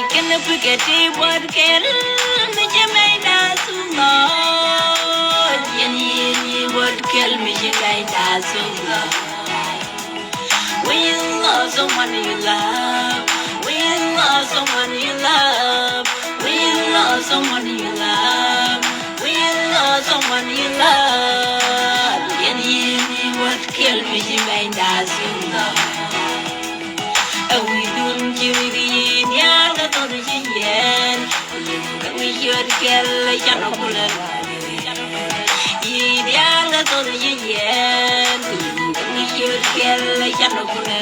bacon a spaghetti what can me jamaica sumo yani what kill me jamaica sumo when you love someone you love when you love someone you love when you love someone you love when you love someone you love yani what kill me jamaica sumo we don't give ya la to the yen we should get la chanokula ya la to the yen we should get la chanokula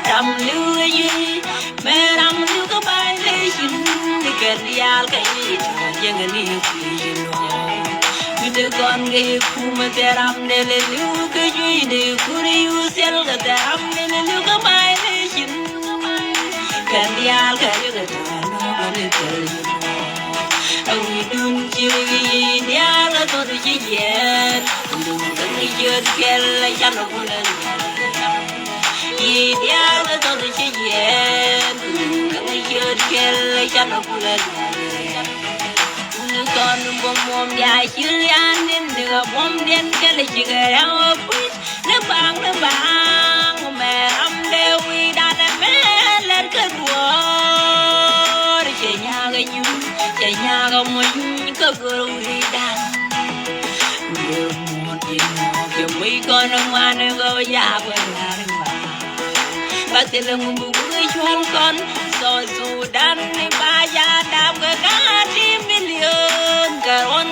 ram lu yi me ram lu ko bai le shin ni ke ya ka yi yang ni ku de con ge ku ma te ram de le lu ke ju de ku ri u sel ga te ram de le lu ka bai le shin kan dia ka ju ga ta no ba le te a wi dun chi gi dia la to de ji ye lu ka ni ju ke la ya no ku le yi dia la to de ji ye lu ka ni ju ke la ya no ku le con bom bom ya chilian đến được bom đen cái là chỉ cái áo quýt nó bang mẹ âm đeo uy đàn mẹ lên cái đùa chạy nhà cái nhú chạy nhà cái mình cái guru đi đàn được một chuyện kiểu mấy con ông ăn nó có giá bên là bà tiền là một bụng người choan con rồi dù đàn ba gia đam cái cá chim million garon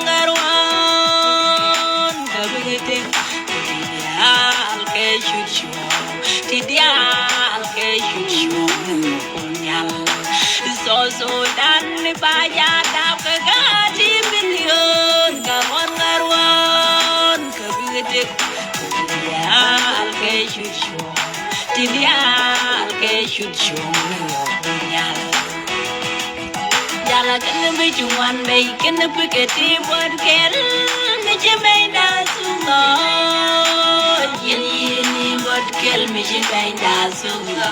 kabite al ke chuchu tidial ke chuchu nyal so dan ba ya da ka ti million garon kabite tidial ke chuchu tidial ke chuchu nyal la can be you one bacon a spaghetti what can me jamaica sumo yani what kill me jamaica sumo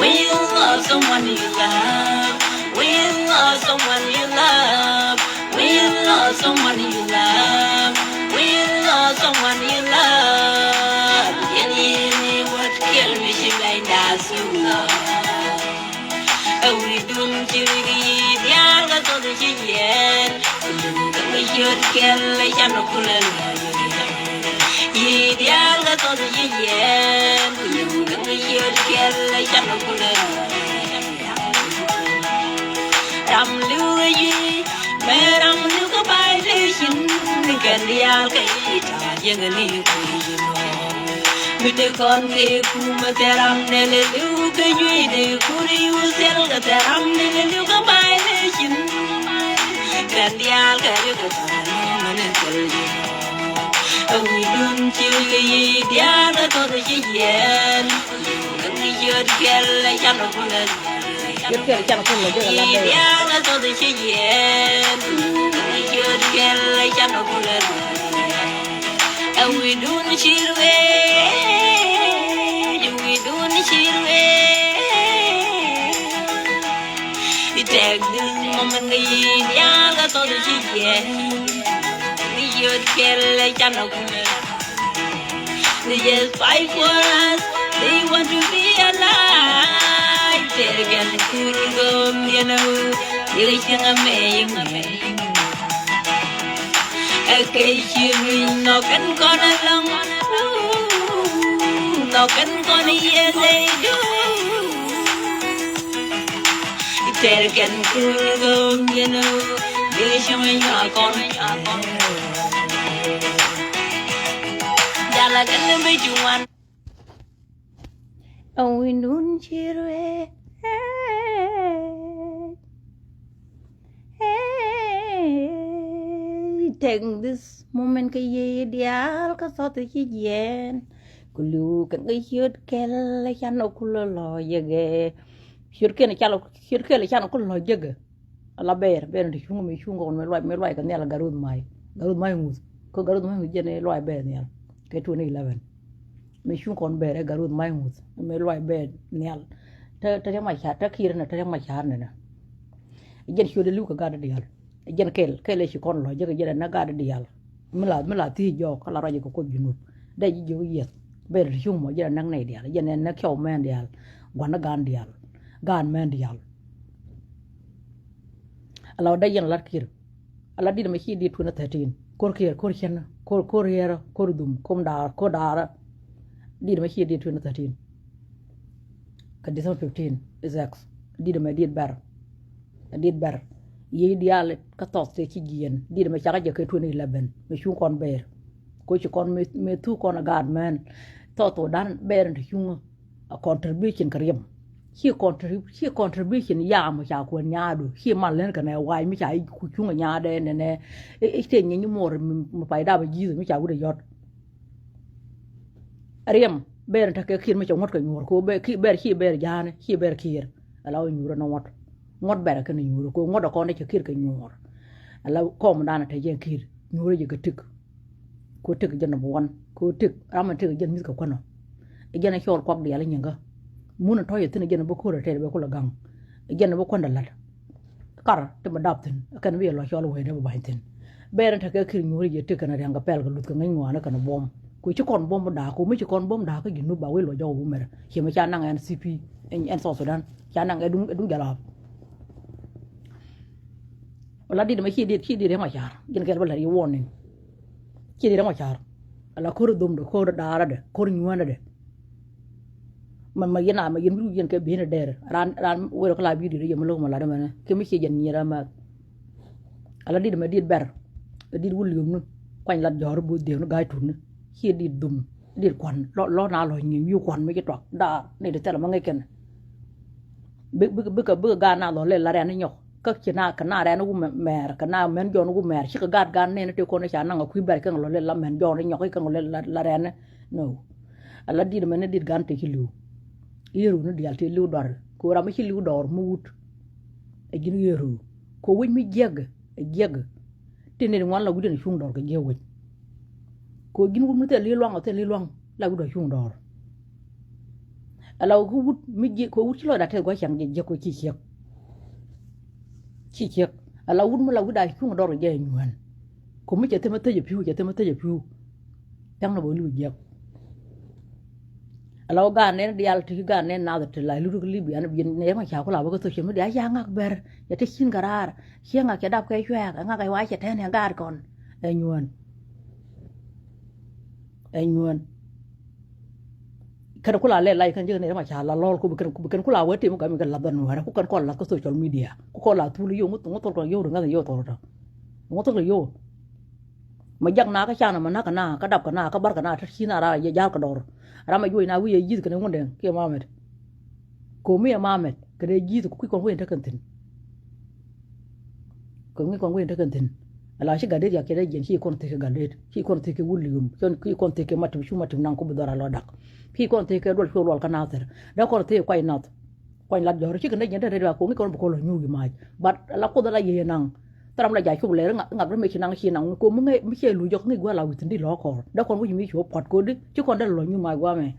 when you love someone you love when you love someone you love when you love someone you love when you love someone you love yani what kill me jamaica sumo we don't give ya la to the yen we should get la chanokula ya la to the yen we should get la chanokula ram lu yi me ram lu ko bai le shin ni kan ya ka yi ta yang ni ku yi no de con ge ku ma te ram ne le lu ke ju de ku ri u sel ga te ram ne le lu ka bai le shin kan dia ga ju ka ta no ma ne tel ji no we dun chi ge dia na to de ji yen kan ni ju ke la ya no ku le dia na to de ji yen kan ni ju ke la ya no ku le we dun chi ge take this moment ya la to the chiye we should get like chanokula they just fight for us they want to be alive they can cool go you know they can make me okay you no can con along no can con yes they do Tell can cool go, you know, they show me your con. Dala can be you one. Oh, we don't cheer. Take this moment, cái ideal, cái sao tới chi yen. Kulu kan cái hiệp cái là chăn ô kulu lo ye Shirke le chano ko lo jege la ber di chungo me kan ya la garud mai ngus ko garud mai jene lo ber ne ke 2011 me shun kon bere garud mai hut me loi be nial ta ma cha ta khir na ta ma cha na jen shu de lu ka gada dial jen kel shi kon lo je ga na gada dial mala ti jo kala ra ko ko junu da ji jo yes ber shun mo je nang nei dial jen na kyo men dial gwana gan men dial ala da jen lat kir ala di me chi di tuna 13 kor chen kor yera kor dum kom da ko dara di me chi di tuna 13 ka December 15 is ex di me did ber ye dial ka tos te ci gien di me chaga je ke tuna 11 me chu kon ber ko ci kon me tu kon gad men to dan ber ndi chu a contribution kariem he contribution ya mo cha ko nyaadu he man len kana wai mi cha ku chunga nyaade ne e te nyi mor mo paida ba jizu mi cha wude yot riem ber ta ke khir mi cha ngot ko nyur ko be ki ber hi ber jane hi ber khir ala nyur no ngot ber ka nyur ko ngot ko ne cha khir ka nyur ala ko mo dana te jen khir nyur je ka tik ko tik je no bon ko tik raman tik je mi ka kono e jena chol ko de ala nyanga muna toye tine gena bo kore tele be ko la gang gena bo konda lat kar te ma daptin kan wi lo cholo we de ba tin beren ta ke kir nyuri je te kana ranga pel ga lut ka ngai ngwana kana bom ku ci kon bom da ko mi ci kon bom da ka ginu ba we lo jaw bu mer ci ma cha nang NCP en so Sudan cha nang edung jala wala di ma ci di ma char gen kel bala ri warning ci di ma char ala ko dum do ko da ara de ko nywana de man ma yen ke bina der ran wo ko la bi di yem lo ma la dama ne ke mi ci jen ñira ma ala di ma di ber di wul yum nu kwañ la jor bu de nu gay tun ci di dum di kwan lo na lo ñi yu kwan mi ci tok da ne de tele ma ngay ken bu ga na lo le la ren ñok ka ci na ka na ren wu mer ka na men jon wu mer ci ka gad ne te ko na cha na nga ku ber ka lo le la men jon ñok ka lo le la ren no ala di ma ne di gan te ci lu yeru no dial te liw dor ko ram ci liw dor mu wut e gin yeru ko wuñ mi jeg te ne won la gudene chung dor ko jewuñ ko gin wut mu te li long la gudo chung dor ala ko wut mi je ko wut ci lo da te go chang je ko ci ala wut mu la guda chung dor je ñuan ko mi je te ma te je piu tang na bo lu je alaw ga ne dial ti ga ne na da la lu libi an bin ne ma cha ko la ba ko to chim da ya ngak ber ya te chin garar chianga ke dap ke chwa nga ga wa che te ne gar kon e nyuan kada kula le lai kan je ne ma cha la lol ko kan kula wa te mo ga mi ga la dan wa ku kan ko la ko social media ko la tu lu yo mo to ko yo nga yo to mo to yo ma jak na ka cha na ma na ka dap ka na ka bar ka na ta china ra ya ja ka dor rama yoy na wiye jiz kana ngonde ke mamet ko mi mamet kede jiz ko ko wen ta kantin ko ngi ko wen ta kantin ala shi gade ya kede jen shi kon te gade shi kon te ke wulium son ki kon te ke matum shu matum nan ko bu dara lo dak fi kon te ke dol fi lol kana ter da kon te ko inat ko la jor shi kana jende re ko ngi kon ko lo nyugi ma bat la ko dala ye nan taram la ja chu le ngap me chi nang ko mu ngi mi che lu jok ngi gwa la witin di lo ko da kon wu mi chu pot ko di chi kon da lo nyu ma gwa me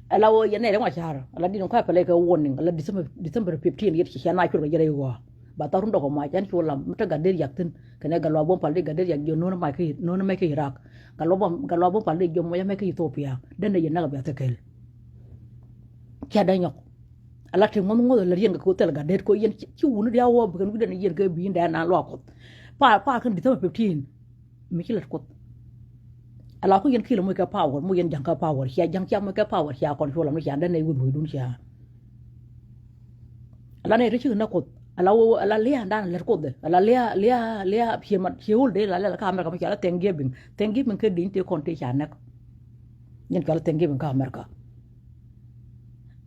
ala wo ye ne re ma char ala di no ka pele ka warning ala December 15 yet chi na chu ga jere go ba ta run do ko ma jan chu lam mata ga der yak tin kene ga lo bom pal de ga der yak jo no ma ki no na me ki Iraq ga lo bom pal de jo mo ya me ki Ethiopia den ye na ga ba ta kel kya da nyok ala te ngom ngol la yen ko tel ga det ko yen ci wunu dia wo bu kan gudene yen ga bi nda na lo ko pa kan di 15 mi ci la ko ala ko yen kilo mo ka power mo yen jang ka power ya jang cha mo ka power ya kon so la mo ya nda ne wudu dun cha ala ne ri na ko ala le anda na ko de ala le fi ma fi ul de la ka amerika mo ya tengibin ke din te kon te cha nak yen ka tengibin ka amerika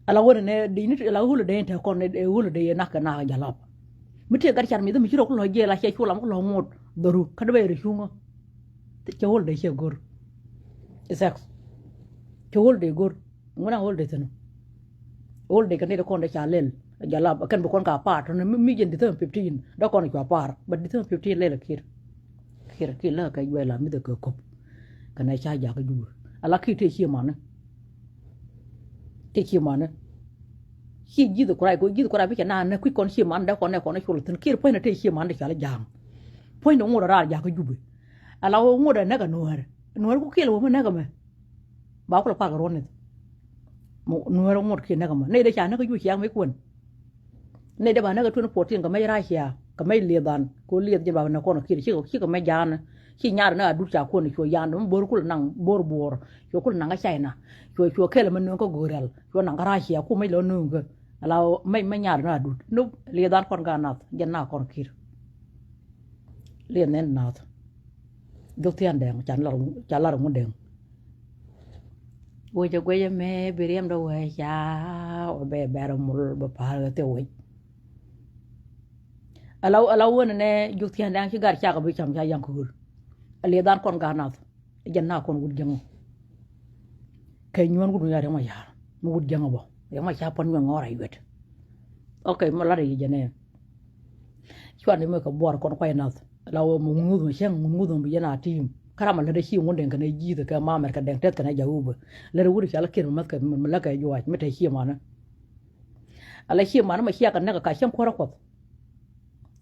ala wona ne di nit ala hulu de te kon ne hulu de nak na jalap mite gar char mi de mi ro ko lo je la che chulam ko lo mot doru kada be ri hunga te chol de che gor exact chol de gor ngona hol de tano hol de kan de kon de cha lel jalap kan bu kon ka part ne mi jen de 15 da kon ka par but de 15 le la kir la ka yela mi de ko kana cha ja ka jur ala ki te chi man te chi man chi ji de kurai ko ji de kurai be na na ku kon chi man da kon ne kon chul tin ki po na te chi man de chala jang po no ngora ra ja ko jubi ala wo ngora na ga nuar ku kilo mo na ga me ba ko pa ga ron ne mo nuar ngor ki na ga ma ne de cha na ga ju chiang me kun ne de ba na ga tun po tin ga me ra chia ga me le dan ko le je ba na ko na ki ga me jana chi nyar na du cha ko ni cho yan mo bor kul nang bor cho kul nang ga chai na cho kele man ko gorel cho nang ga ra chia ku me lo nu ga ala me nyar na du no le dan kon ga na jan na kon kir le nen na do tian deng chan la mo deng wo je gwe me biriam do we cha o be ro mul ba pa te we ala wona ne ju tian deng ci gar cha ga bi cham cha yang ko le dan kon ga na jan na kon wud jango kay ñoon gudu yaare ma yaar mu wud jango bo ya ma cha pon ñoon ngora yet okay ma la re jene ci wone mo ko bor kon koy na lawo mu ngudu bi yana tim karama la da shi wonde kan ji da ka ma mer ka den tet kan jawuba la re wuri ala kin mat ka la ka yuwa meta shi mana ala shi mana ma shi ka naga ka shan kora ko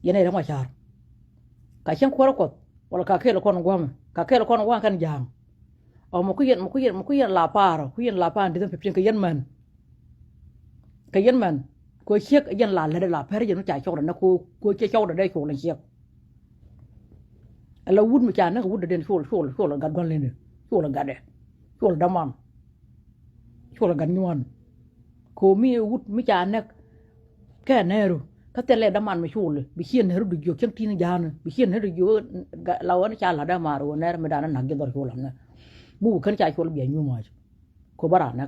yana da ma shar ka shan kora ko wala ka kai kon gwam ka kai kon wa kan jang o mo ku yen la para ku yen la pa ndi pepin ka yen man ko shek yen la la per yen cha chok na ko che chok da dai ko la shek ala wud mi cha na wud den shol ga gon le ne shol ga de shol da man shol ga nyuan ko mi wud mi cha na ka neru ka tele da man mi shol bi hien heru du jo ken tin jana bi hien heru jo la won cha la da maru ner mi da na ngi dor shol na bu kan cha shol bi nyu ma ko bara na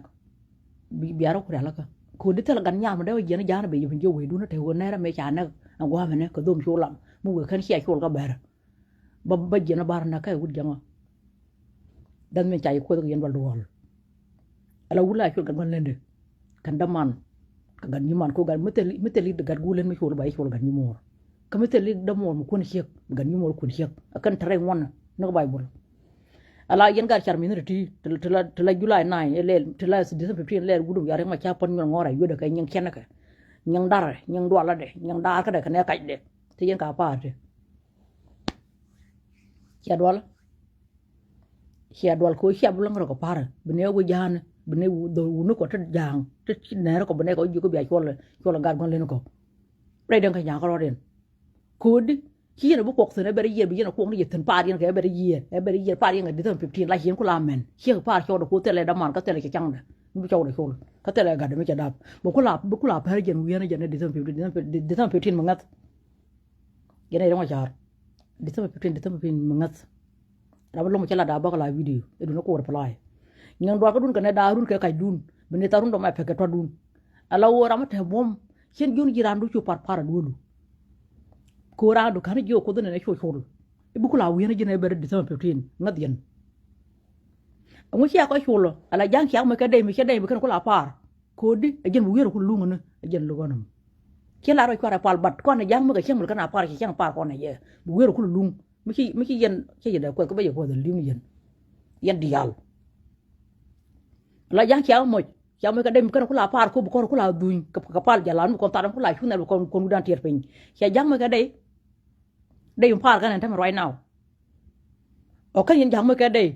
bi ara ko la ka ko de tele gan nyam da yen jana be yin jo we du na te won ner me cha na ngwa me ne ko dom sholam bu kan cha shol ga ber ba jena bar na kay wud jama dan me chay ko yen wal wal ala wula ko gan lende kan daman ka gan nyuman ko gan meteli de gan gulen mi shol bay shol gan nyumor ka meteli da mor mu kon shek gan nyumor kon shek akan tare won no bay bol ala yen gar char minati tela julai 9 ele tela 15 le gudum yare ma cha pon nyon ngora yoda kay nyang kenaka nyang dar nyang do la de nyang dar ka de ka ne kay de te yen ka pa de Xia dwal ko xia bulang ro ko par bene wo jana bene do nu ko ta jang te ne ro ko bene ko ju ko bi chol gar gon len ko re den ka nya ko ren ko di ki ne bu pok ne bere ye bi ne ko ni ten par yen ka bere ye par yen ga de 15 la yen ko la men xia par cho do ko tele da man ka tele ke chang de bu chaw de chol ka tele ga de me cha dab bu ko la par yen wi ne de 15 mangat yene ro ma jar de 15 mangat rabu lo mo chala da ba la video e dun ko wor play ngang do ka dun ka ne da run ka kay dun bene tarun do ma peke to dun ala wo ramata mom chen jun jirandu chu par dulu ko ra do kan jo ko dun ne cho chol e bu kula wi ne jine ber de 15 ngad yen mo ci ko cholo ala jang ci am ka dey mi ci dey mi kan ko la par ko di e jen wi ro ko lu ngana e jen lu gonam ci la ro ko ra pal bat ko ne jang mi ka chen mi kan par ci chen par ko ne ye bu wi ro ko lu mi ci yen ci da ko ba ye ko da limu yen dial la jang ci am mo ci am ka dem kan ko la par ko bu ko la duñ ka pal jalan ko ta ko la fu ne ko dan tier pen ci jang mi ka dey par kan tam right now o kan yen jang mi ka dey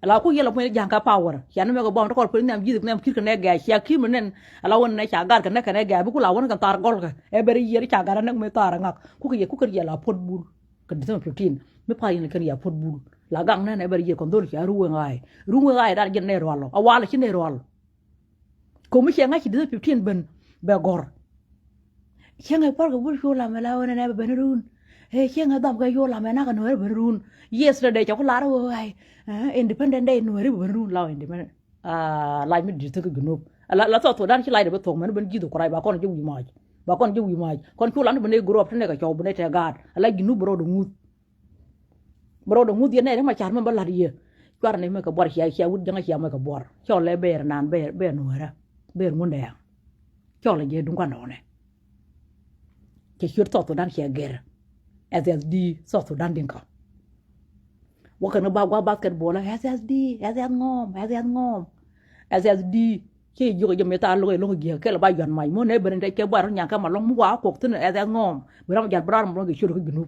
ala ko yela mo jang ka power ci an me ko bon ko ko nem jidu nem kir ka ne ga ci ki mo nen ala won ne ca gar ka ne ga bu ko la won ka tar gol ka e beri yer ca gar nak me tar ngak ku ko yela pot bul ka de 15 me pa yin kan ya pot bul la gang ne bari ye kon dol ci ruwe ngai dal jen ne rolo awala ci ne rolo ko mi ci nga ci de 15 ben be gor ci nga par ko bul ko la me la wona ne be run he ci nga dam ga yo la me na ka no be run yesterday ci ko la ro ay independent day no be run la independent la mi di te ko gno la to dan ci lay de be to man ben jido ko ray ba kon ju wi maaj ba kon ju wi maaj kon ci lan be ne group te ne ka ciow bu ne te gaad la ginu bro do ngud yene ma char ma balla ye kwar ne ma ka bor ya wud janga ya ma ka bor cho le ber nan ber no ra ber mun de cho le je dun kwa no ne ke shur to dan ya ger as di so to dan din ka wakan ba gwa basketball SSD ngom SSD ki jogo jëm ta lo gi ke la ba yon may mo ne beren ke bar nya ka ma long mu wa ko tin SS ngom bram jar bram mo gi shuru ko ginu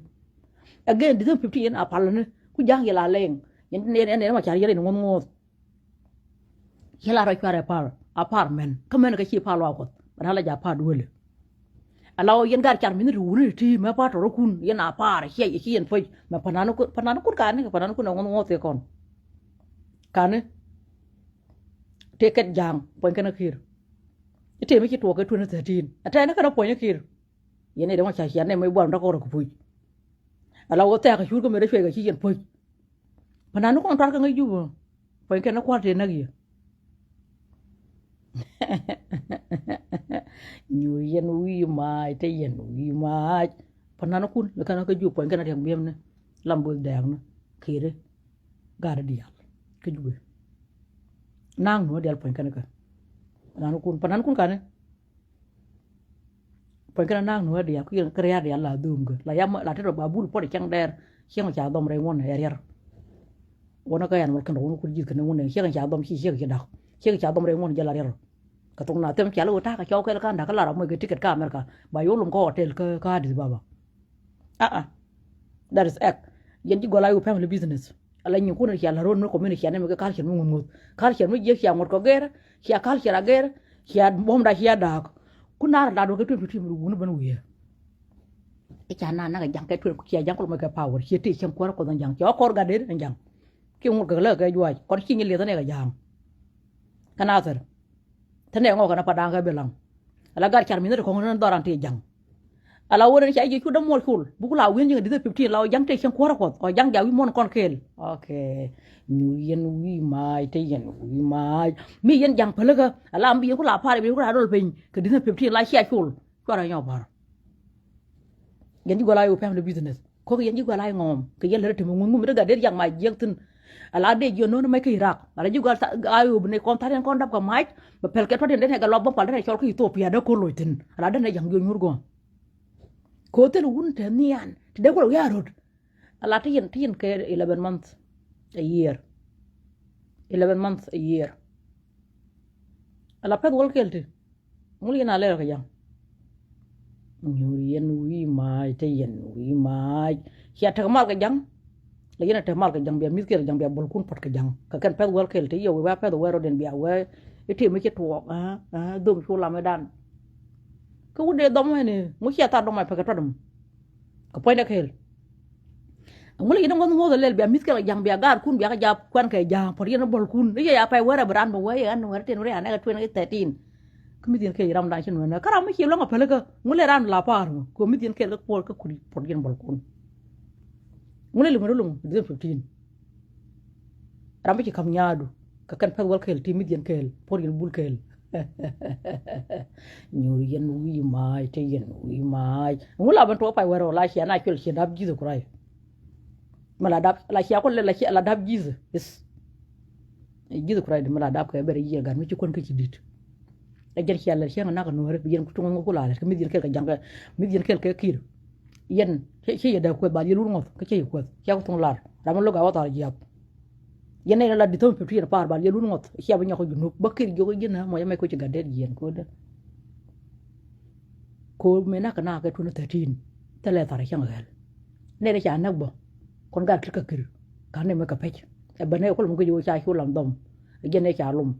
again di 50 yen apal ne ku jang yela leng yen ne ma char yele ngom ngom yela ra kware par apartment kamen ka chi palo ko bana la ja pa duole alaw yen gar char min ru ti ma pa to kun yen apar hi yen foi ma panano kun kan ngom ngom te kon kan ticket jang poin kana kir ite me ki to ka 2013 ata na kana poin kir yene de ma cha hian ne mai bon da ko ko pui alaw ta ka shur ko me da shwe ga chi yen pui panano kon tar ka ngai ju poin kana kwa te na gi nyu yen wi mai te yen wi mai panano kun le kana ka ju poin kana yang biem ne lambul dang ne kire gar dial ke ju nang no dial poin kana ka panan kun kana poin kana nang no dia ku kreya dia la dung la yam la te babul po de chang der chiang cha dom re won her wona ka yan wal kan won ku ji kan won chiang cha dom chi chiang cha dom re won jala rer ka tung na tem cha lo ta ka cho ka kan da ka la mo ke ticket ka america ba yo lum ko hotel ka dis baba that is act yen ji gola yu family business ala nyu kuna ya la ron ko mena ya ne me ka chen mu kal chen mu je ya ngor ko ger ya kal chen ger ya bom da ya da kuna da do ka tu tu mu nu ban wiye e cha na ga jang ka tu ko ya jang ko me ka power ye ti chen ko dan jang cho ko ga de jang ki ngor ga la ga yu ai ko chi ni le ne ga jang kana ter tane ngo kana padang ka belang ala gar char min ko ngon doran ti jang ala woren ci ay ci dam mol kul bu la wen nga di 15 law jang te chen ko o jang ja wi mon kon kel okay ñu yen wi mai te yen wi mai mi yen jang palaga ala am bi ko la pare bi ko la dol peñ ke di 15 la ci ay kul ko ra ñoo bar yen di gola yu family business ko yen di gola ngom ke yen la te mo ngum daga der jang mai jeng tin ala de jo non may kay rak ala ju gal ayu ne kon taren kon dab ko mai ba pel ke to den ga lob pal re chol ko ethiopia da ko loitin ala den jang jo ñur go ko tel wun te nian te de ko yarod ala tin ke 11 months a year 11 months a year ala pet wol kelte mul yana le ka jang ñuri yen wi mai te yen wi mai ya ta mal ka jang la yena te mal ka jang be miskel jang be bol kun pot ka jang ka kan pet wol kelte yo wa pet wero den bi awe ite me ke to dum su la medan ko wude dom ne mu ci ta dom ay pa ka todum ko poy na kel ngul yi ngon mo lel bi miskel jang bi gar kun bi ka jap kwan kay jang por yena bol kun ye ya pay wera bran bo we an wer ten re an ga 2013 ko mi din kay ram da ci no na kara mu ci lo nga pele ka ngul ran la par ko mi din kel ko por ka kuli por yen bol kun ngul li mo lu 2015 ram ci kam nyaadu ka kan pet wol kel ti mi din kel por yen bul kel ñu yen wi mai te yen wi mai ngula ban to pay wero la ci na kel ci dab jizo kuray mala dab la ci ko la ci la dab jizo yes jizo kuray de mala dab ko bere yi gar mi ci kon ko ci dit e jar ci yalla ci nga naka no rek yen ko tungo ko la rek mi dir kel ka jang mi dir kel ka kir yen ci ya da ko ba yelu ngof ka ci ko ci ko tong lar dama lo ga wata jiap yene la di tom pepir par ba yelu ngot ci ba ñako junub ba kir jogo jina mo yamay ko ci gadde yen ko de ko me naka na ka tunu 13 tele tar ci ngal ne da ci anak bo kon ga ka kir ka ne me ka pecc e ba ne ko mo ko jogo ci ko lam dom gene ci alum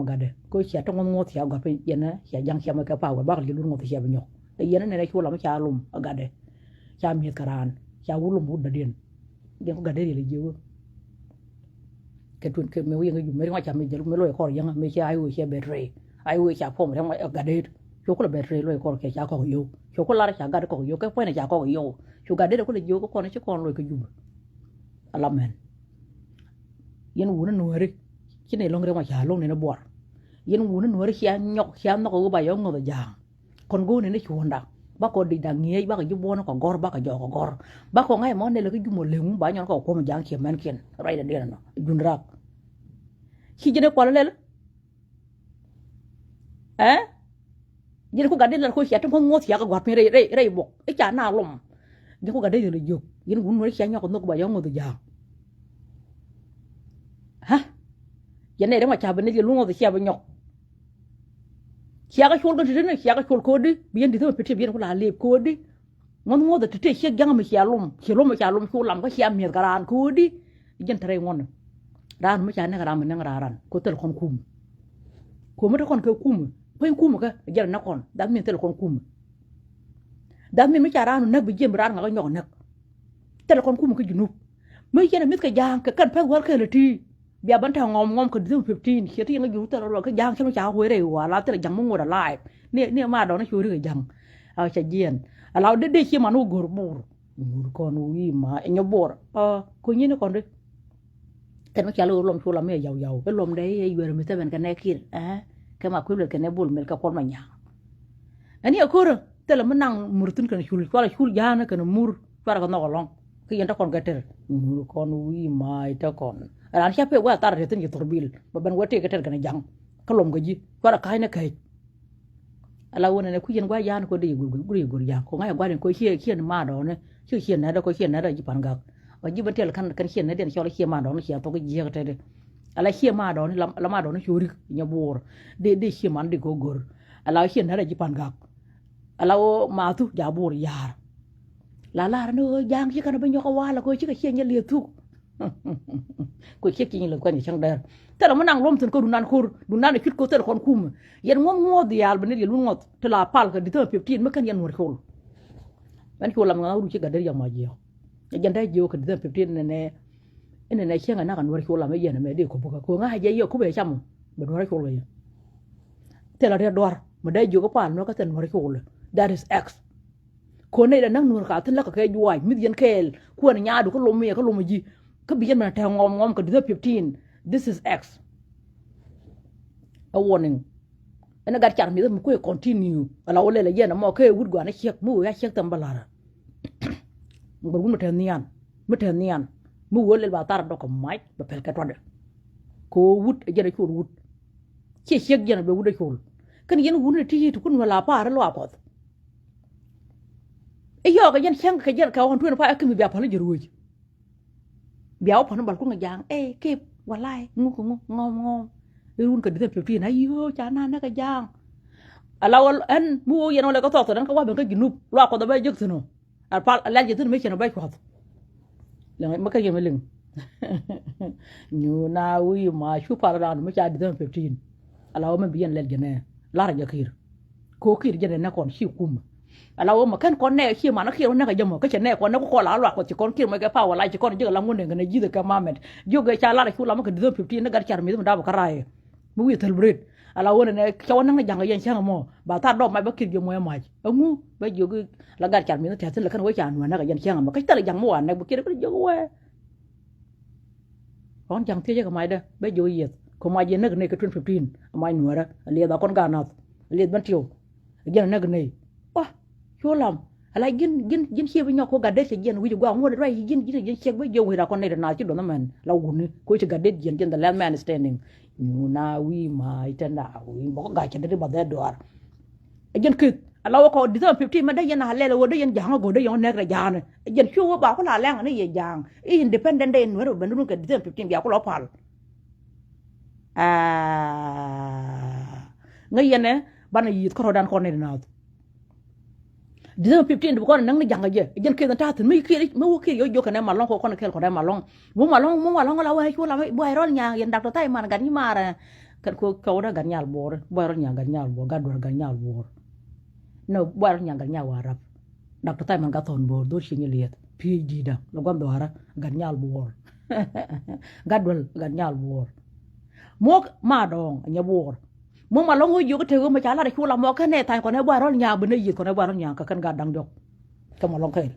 gadde ko ci ta ngon ngot ya ga pe yene ci jang ci ma ka pa ba yelu ngot ci ba ñok te yene ne ci lam ci alum gadde ci am mi karan ci wulum bu da den gen ko gadde le jewo ke tun ke me wi nga me nga cha me jelu me lo ko yang me cha ayu che betre ayu cha pom re ga de yo ko betre lo ko ke cha ko yo yo ko la cha ga ko yo ke pone cha ko yo yo ga de ko le yo ko ne che ko lo ke jub alamen yen wuna no re ki ne long re ma cha long ne na bor yen wuna no re cha nyok cha no ko ba yo ngo da jang kon go ne ne chuonda ba ko di dang ngiye ba ko jubo no ko gor ba ko jo ko gor ba ko ngai mo ne le ko jumo le mu ba nyon ko ko mo jang che men ken rai da de no junrak ci jene ko lel jene ko gadde la ko ci atam ko ngoti ya ko wat mi rey bok e ca na lom jene ko gadde le jog yene wun no ci anya ko no ko ba yo ngodo ja ya ne da ma cha bane je lungo da chia ba nyok chia ga chul ga tene chia ga chul ko di bien di to pete bien ko la le ko di ngon ngo da tete chia gang ma chia lum chul lam ko chia mi garan ko di jen tare ngon ran ma cha ne garan ne garan ko tel kon kum ko ma kon ko kum pen kum ka jar na kon da mi tel kon kum da mi ma cha ran nak bi jem ran ga nyok nak tel kon kum ko junub ma yene mit ka jang ka kan pa wal ka le ti bia ban ta ngom ka du 15 khi ti nga ju ta ro ka jang chama cha hoi re wa la ta jang mo ngora lai ne ma do na chu ri jang a cha jien a la de chi ma no gor bur kon wi ma enyo bor ko ni ne kon de kan ma cha lo lom chu la me yaw be lom dai e wer mi ta ben ka ne kir ka ma ku le ka ne bul mel ka kon ma nya ani akoro te la manang murtun kan chul ko la chul jana kan mur para ka no long ki yenta kon ka ter kon wi mai ta kon ran cha pe wa tar re tin ki torbil ba ban wote ka ter kan jang ka lom ga ji para kai na kai ala wona ne ku yen gwa yan ko de gur ya ko ngai gwa den ko hien ma do ne hien na da ko hien na da ji pan ga wa ji ban tel kan hien na den cho la hien ma do ne hien to ko ji ka te ala hien ma do ne la ma do ne churi nya bor de hien man de go gor ala hien na da ji pan ga ala o ma tu ja bor yar la no jang chi kan ba nyo ka wa la ko chi ka hien nya le tu ko che ki ni le ko ni chang der te la manang lom tin ko du nan kit ko te kon kum yen ngom di yal bene di lu ngot te la pal ka di te 15 ma kan yen wor xol ban ko lam nga ru ci ga der ya ma je yen dai je ko di te 15 ne chenga na kan wor xol la me yen me de ko buka ko nga je yo ko be cham be wor xol le te la de dor ma dai je ko pal no ka ten wor xol that is x ko ne da nang nur ka tin la ka ke juwai mid yen kel ko na nya du ko lom me ko lom ji ka bi yen ma ta ngom ka di te 15 this is x a warning ena gar char mi da ko continue ala wala la yena mo ke wud gwa na chek mu ya chek tam balara ngor gu meten mu wole ba tar do ko mai ba pel ka tode ko wud e jere ko wud che chek jena be wud e ko kan yen wud ti ti kun wala pa ra lo ko e yo ga yen cheng ka yen ka on tu na pa akimi ba pa la jeru wi biaw pa na bal ko nga jang ke walai ngom run ka dite pepti na yo cha na ka jang ala wal an mu yen wala ka to dan ka wa ben ka ginub lo ko da bay jek tino al pal ala je tin me chen bay ko la ma ka yem ling ñu na wi ma shu par ran ma cha dite pepti ala wa ma biyen lel jene la ra jakir ko kir jene na kon shi kum ala wa ma kan kon ne shi ma na kir na ka jamo ka chen ne kon na ko la lo ko ci kon kir ma ga pa wala ci kon je la ngunde ngene ji de ka mamet joge cha la ra shu la ma ka dite pepti na gar char mi da ba ka raye mu wi talbred ala wona ne chawana nga janga yen changa mo ba ta do mai ba kir je mo ma ngu ba jogu la gar char mi na tatin la kan wo chan wa na ga yen changa ma ka ta jang mo wa na bu kir ko jogu we on jang tie ga mai da ba jo yet ko ma je na ne ka 2015 mai nuara le da kon ga na le ban tio gen na ga ne wa cholam ala gin che bi nyoko ga de se gen wi gwa ngo rai gin che ba jo wi ra kon ne na chi do na man la gun ko chi ga de gen the land man standing ñu na wi ma ita na wi bo ga ci de ba de doar jen kit ala ko di 50 ma de yen ha le wo de yen jang go de yon nek ra jang jen chu ba ko la lang ni ye jang independent de no ben nu ka di 15 ya ko lo pal nga yene bana yit ko dan ko ne na di 15 ko nang ni jang je jen kit ta tin mi kiri mo wo kiri yo ka ne ma long ko ne kel ko ne ma long mo ma long la wa chu la bo ai rol nya yen dak to tai man gan ni mara kan ko da gan nyal bor bo rol nya gan nyal bor ga do gan nyal bor no bo rol nya gan nya warap dak to tai man ga ton bor do shi ni liet phd da lo gam do ara gan nyal bor ga do gan nyal bor mo ma dong nya bor mo ma long yo ko te ko ma cha la de chu la mo ka ne tai ko ne bo rol nya bu ne yi ko ne bo rol nya ka kan ga dang jok ka ma long kai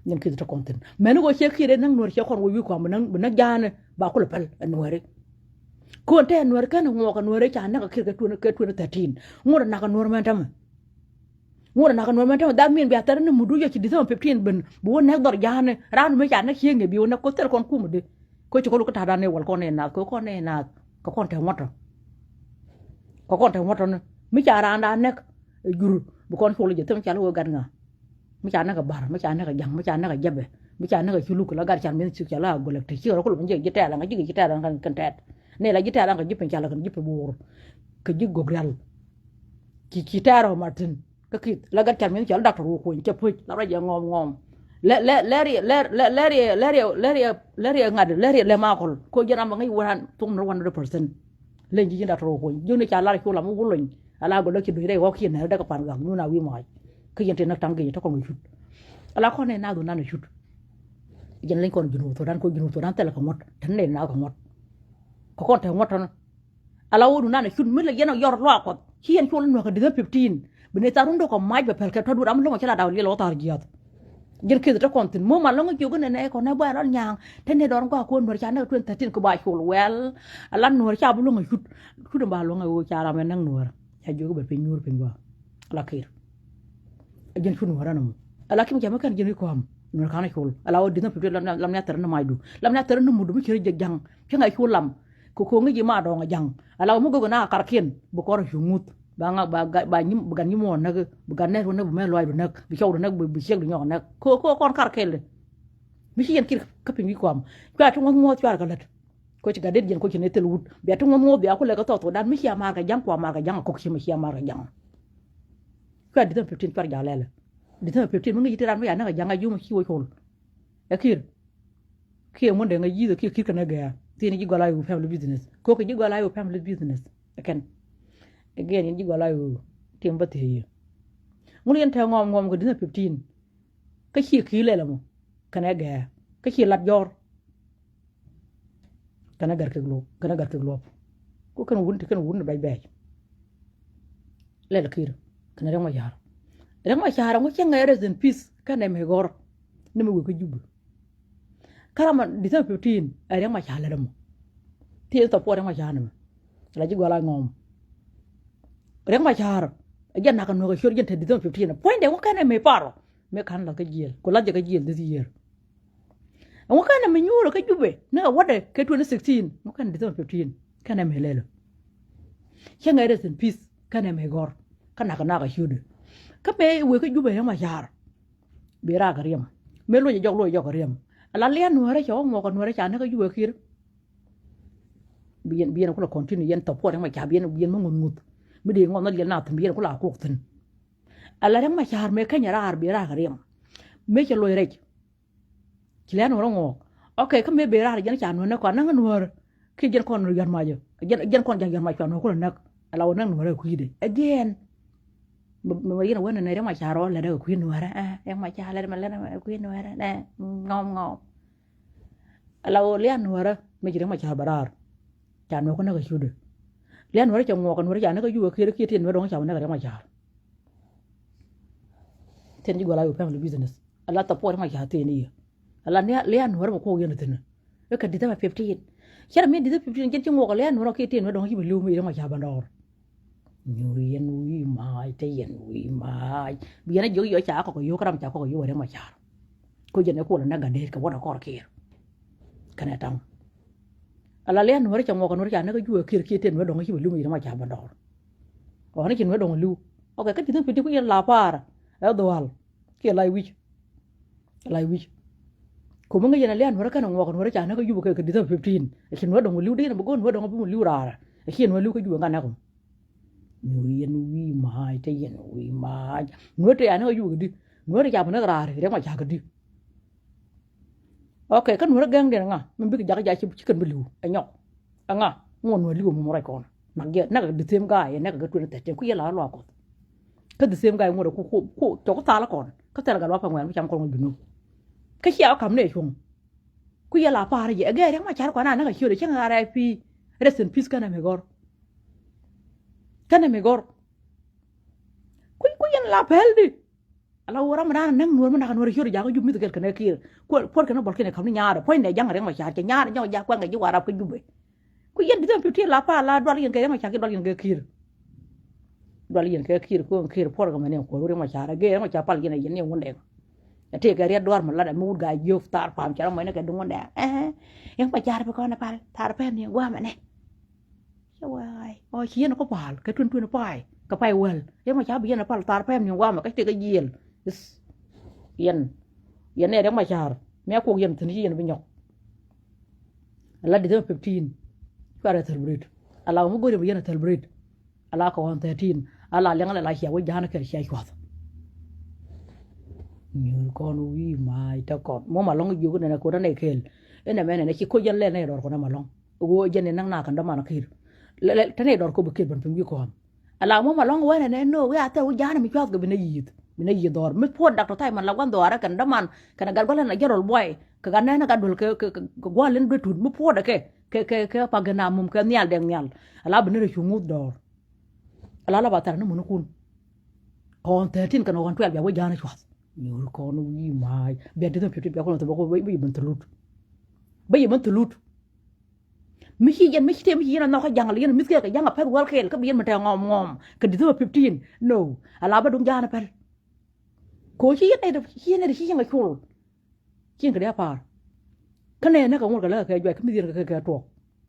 ñen ki ta konten men go che ki de nang nor che kon wi ko ma nang jane ba ko le pel nore ko te nore kan ngo ka nore cha na ka ki ka tu na 13 ngora na ka nore man tam da min bi atar na mudu yo ci 15 ben bu ne dor jane ran me cha na ki nge bi na ko tel kon ku mu de ko ci ko lu ko ta da ne wal ko ne na ko ne na ko kon te moto na mi cha ran da nek jur bu kon ko lu je tam cha lu gar nga mi cha na ka bar mi cha na ka jang mi cha na ka jabe mi cha na ka chulu ko la gar chan mi chu cha la go le ti chi ro ko lu je ta la nga ji ta la kan tet ne la jita la ka jipen chala kan jipe bor ka jig gogral ki taro martin ka ki la gat kan min chala doctor ko in chepu la ra ngom leri ngad leri le makol ko jana ma ngai wan tung no 100% len ji doctor ko juni chala ko la mu gulun ala go lokki do re ko ki ne daga pan ga nuna wi mai ka yente nak tangi to ko ngi shut ala ko ne na do na shut jen len ko junu to dan ko junu to dan tele ko mot tan ne na ko mot ko kon te mot tan ala wodu na shut mi la yena yor lo ko ki en ko no ko de 15 bene tarun do ko maj be pel ke to du am lo ko chala daw li lo tar giat jen ke to kon tin mo ma lo ngi ko ne ko na ba ron nyang tan ne don ko ko no cha na 13 ko ba ko wel ala no cha bu lo ngi shut ba lo ngi wo cha ra men nang no ya jogo be penyur penwa ala kir jen shut no ranam ala kim jama kan jen ko am no kana ko ala o dina pe lam na tar na maidu lam na tar na mudu mi kire jang ke ngai ko lam ko ngi ma do nga jang ala mo go na karken bu ko shumut ba nga ba nyim bugan nyimo nak bugan ne ro nak bu me loy do nak bi chaw do nak bi chek do ñok nak ko kon karkel mi ci yen kir kapin ko am ka to mo ci war ka lat ko ci gadet jen ko ci netel wut be to mo be akule ka to dan mi ci amar ka jang ko amar ka jang ko ci mi ci amar ka jang ka di tan petin par jalele di tan petin mo ngi tiran mo ya na ka jang ayu mo ci wo ko kir mo de nga yido kir ka na ga tini ji gola yu family business ko ko ji gola yu family business ken again ji gola yu timba te yi mun yen ta ngom ko dina 15 ka ki le la mo kana ga ka ki lat jor kana gar ke glo ko kan wun bay bay le la kir kana rema yar ngo cenga rest in peace kana me gor ni mo ko jubu karama dita 15 ari ma chala dum ti to po ma chala la ji gola ngom re ma char ajan na kan no shor gente dita 15 point de wakana me paro me kan la ka jiel ko la je ka jiel this year wakana me nyuro ka jube na wade ke 2016 wakana dita 15 kana me lelo chenga rest in peace kana me gor kana ka shude ka me we ka jube ma char bira ka riem me lo je jog riem ala lian nuare cho mo ko nuare cha na ka yuwe kir bien ko la continue yen to po ma cha bien mo ngut mi de ngom na lian na tan bien ko la ko tan ala rang ma cha me ka nyara ar bira ka riem me che lo rek ki lian ro ngo okay ka me bira jen cha no na ko na nuare ki jen ko no yan ma je jen ko jan ma cha no ko nak ala wona nuare ku ide again mà yên quên này đó mà chả rồi là đâu khuyên nữa à em mà chả lên mà lên mà khuyên nữa nè ngon lâu liền nữa đó mấy chị mà chả bà đar chả nó có nó cái được liền nữa chồng ngọc nữa chả nó cái kia tiền nữa đó chả nó cái mà chả tiền gì gọi là family business Allah tậpပေါ်mà chả tiền đi Allah nè liền nữa mà cô yên tiền nó cái đi tới 15 chả mình đi tới 15 cái chồng ngọc liền nữa kia tiền nữa đó chỉ bị lưu mi đó mà chả bà đar Nyuyen wi mai te yen wi mai biana jo cha ko yo karam cha ko yo re ma cha ko je ne ko na ga de ka wona ko kir kana tang ala le no re cha mo ko no cha na ga ju kir ki ten no do ngi lu mi ma cha ba do ko ni kin no do lu o ka ti tan piti ko yen la para e do wal ki lai wi ko mo ngi na le no re kana mo ko no re cha na ga ju ko ka di tan 15 e kin no do lu de na bo no do bu lu ra e kin no lu ko ju nga na ko Nguyen wi mai te yen wi mai nuốt te ana yu gidi nuốt ja bana ra re ma ja gidi okay kan nuốt gang de nga min bi ja ja ci kan bilu anyok anga ngon no liwo mo ray kon nag ye nag the same guy nag ga tun te ku yela lo ko ka the same guy mo ko to ko ta la kon ka ta ga lo pa ngwan cham ko ngo binu ka xia kam ne chung ku yela pa re ye ga re ma cha ko na na ga hiyo de chen ga RIP rest in peace kana me gor ku yen la peldi ala wora ma nan nur ma kan wora hiyo ja ko jummi to kel kana kir ko por kana bol kene kam ni nyaara point ne jang re ma cha nyaara nyaw ja ko nga ji wara ko jubbe ku yen di tan piti la pa la dol yen ke ma cha ke dol yen ke kir ko kir por ga mane ko re ma cha ra ge ma cha pal yen yen ne wonde te ga re dor ma la da mu ga yof tar pam cha ma ne ke du wonde yang pa cha pa ko na pal tar pa ne wa ma ne wai ôi chi nó có phải cái tuyên nó phải cái phải well nếu mà cháu bây giờ nó phải tar pem nhiều quá mà cái cái gì yên này nếu mà chả mẹ cô yên thì yên bên nhọc là đi tới 15 fara celebrate ala mu gori mu yana celebrate ala ka 113 ala lenga la hiya we jana ka hiya kwa như con uy mai ta con mo mà long yu này ko da này kel ene mene ne ki ko jan le ne dor ko na malong go jan ne nang na kan da ma na kir le ta ne dor ko bukir ban pim ko ala mo ma long wa ne no we ata u jana mi kwa go bina yid dor mi po dak to tai man la wan dor kan da man kan gal golen na jarol boy ka gan ne na ga dul ke go len be tut mi po da ke pa gana mum ke nyal deng nyal ala bina re chungu dor ala la batar na mun kun kon 13 kan on 12 ya we jana chwa nhiều con uy mai bé tới thằng chuyện bé con thằng bố bây giờ mình tự lút mấy khi dân mấy khi thêm mấy khi nó nói rằng là dân mấy cái dân là phải quál khéo các bây giờ mình treo ngòm cái gì thứ 15 no à là bắt đúng ra nó phải cố chi này khi dân là cool chi cái đấy à cái này nó có một cái là cái vậy cái bây giờ cái tuột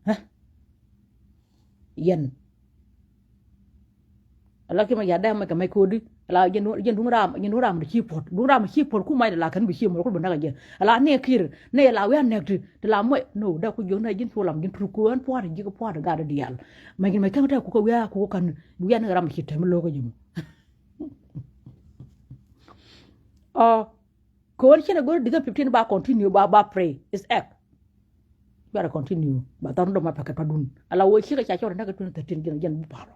hả dân là khi mà giả đem mà cái máy code đi là dân đúng ram để chi phốt cũng may là khẩn bị chi mà cũng bận cái gì là nè kia nè là we nè thì là mọi no đâu có giống này dân phô làm dân phù cuốn phô thì chỉ có phô được gar đi al mà cái đó cũng we cũng cần we nè ram chi thêm lo cái gì cô chỉ là go đi 15 ba continue ba pray is act ba continue ba tao nó mà phải cái padun là we chỉ cái cho nó cái chuyện dân bu paro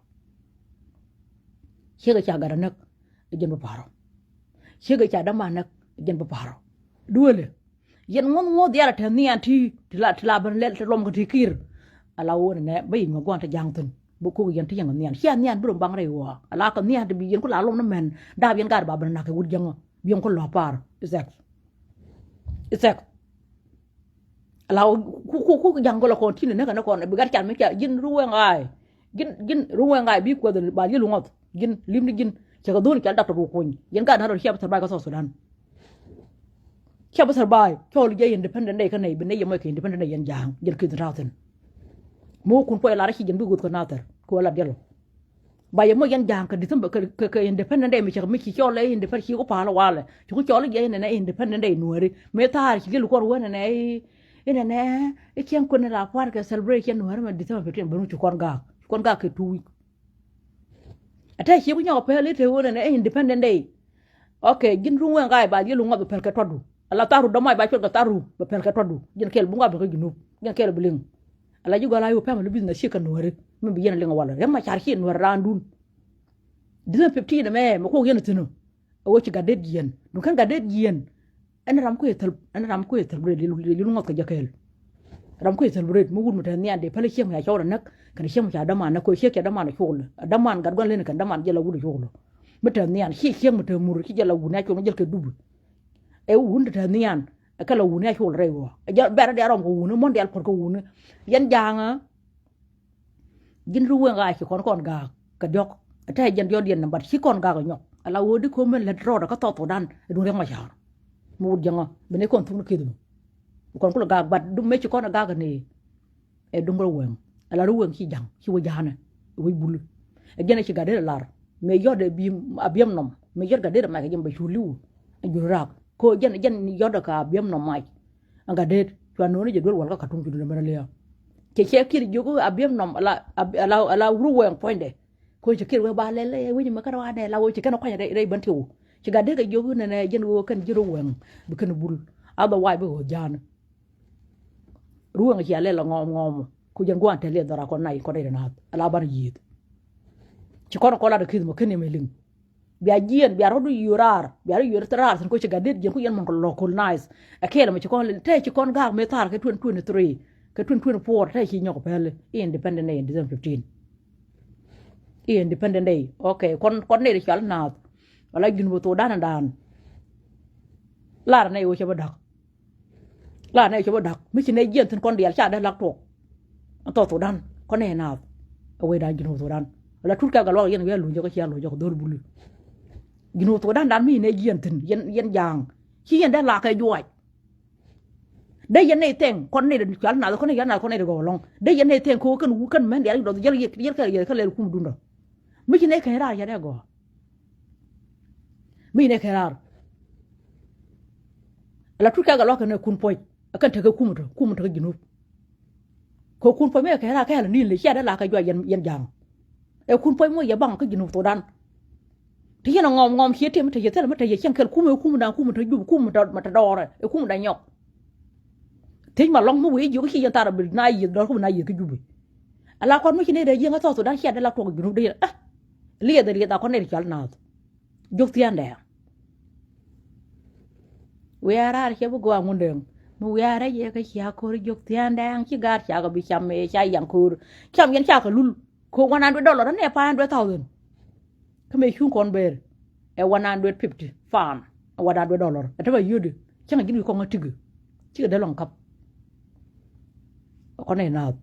chỉ cái gara nak jen baparo chega cha dama nak jen baparo duole yen ngon diara tani anti tila ban le lom ko tikir ala wona ne bay ngo gonta jangtun bu ko yen tiyang nian hian nian bu bang rewa ala ko nian de bi yen ko la lom na men da yen gar ba ban nak wud jango bi yen ko lo par exact ala ku jango la ko tin ne kana ko ne bi gar chan me cha yin ruwe ngai bi ko de ba yilu ngot yin limni yin chaka dun kyal dakta rukuny yen ga na ro hiab sarbai ka so Sudan hiab sarbai chol ye independent day kanai bine yemo ke independent day yen jang yen kin rauten mo kun po la ra yen bugut ko nater ko la delo ba yemo yen jang ka disem ke independent day mi chaka mi ki chol e independent ki ko pa la wala ko chol ye ne independent day nuori me tar ki gelu ko wona ne e kien ko ne la kwar ka celebrate yen nuori ma disem pe ten banu kon ga ke 2 week ata chi bunyo pe le te wona ne independent day okay gin ruwa ngai ba yelu ngabe pel ka todu ala taru do mai ba chot ka taru ba pel ka todu gin kel bunga ba ko ginu gin kel bling ala ju gala yo pe ma business shi kan wore min bi yena lenga wala remma char chi no randun 15 me ma ko yena tinu o ci gadet yen du kan gadet yen ana ram ko yetal bre lu ngot ka jakel ram ko yetal bre mu gun mutan ni ande pele chem ya chawra nak kan chem cha dama na ko che ke dama na chul dama gad gon len kan dama jela wudu chul mutan ni an chi chem mutan mur ki jela wuna ko jel ke dubu e wunda tan ni an kala wuna chul rewo ja bera de ram ko wuna mon del por ko wuna yan janga gin ruwa ga ci kon ga ka jok ta jan jod yen nambar ci kon ga ga nyok ala wodi ko men la ro da ka to dan du re ma char mu janga bene kon tum ke du kon ko ga bat du me ci kon ga ga ni e du ngol wem ala ru wem ci jang ci wo jana wo bulu e gene ci ga de lar me yode bi abiyam nom me yod ga de ma ga jembe chuliu e ju rak ko jen yoda ka abiyam nom mai anga de to no ni je dol wal ka tum ju de mena le ke kir jogo abiyam nom ala ru wem poinde ko ci kir we ba le wi ma ka wa de la wo ci kana ko ya de ban tiu ci ga de ga jogo ne jen wo kan jiro wem bu kan bul aba wai bo jana ruang ci ale la ngom ku jen go ante le dara ko nay ko de na ala bar yit ci kono ko la de kidmo kene meling biya jien biya rodu yurar biya yurtrar san ko ci ga de jen ku yen mon ko local nice akela ma ci kon te ci kon ga me tar ke 2023 ke 2024 te ci nyoko pele independent day in 2015 independent day okay kon ne de chal na wala gin bo to dan lar ne wo ci ba dak la ne ci ba dak mi ci ne jien tan kon dial cha da lak to to dan kon ne na awe da gin to dan wala tut ka ga lo yen we lu jo ko ci lo jo ko dor bulu gin to dan mi ne jien tan yen jang ci yen da la kay joy đây giờ này tiền con này được chán nào con này chán nào con này được gò long đây giờ này tiền cô cần mấy đứa đó giờ cái lấy cũng đúng rồi mấy cái này khai ra giờ đây gò mấy này khai ra là chút cái lo cái này cũng poi akan thằng cũng một cái ginu ko kun poi me ka la ni le da la ka jwa yen jang e kun poi mo ya bang ka jinu to dan ti yana ngom khie te mate yete mate ye chen kel kum da ju kum da mata dore e kum da nyok te ma long mo we ju ki yan tara bil na yi do kum na yi ka jubi ala kon mo ki ne de yen to dan khia da la to jinu de ah liye de da kon ne chal na jok ti ande we ara ke bu go ngundeng mu we ara ye ka khia ko jok ti ande ang ki gar cha ga bi cham me cha yang kur cham yen cha ka lul ko $100 ne $500,000 kame chung kon ber e 150 fan $100 ataba yudu changa gini ko ngatigu chiga de long kap ko ne na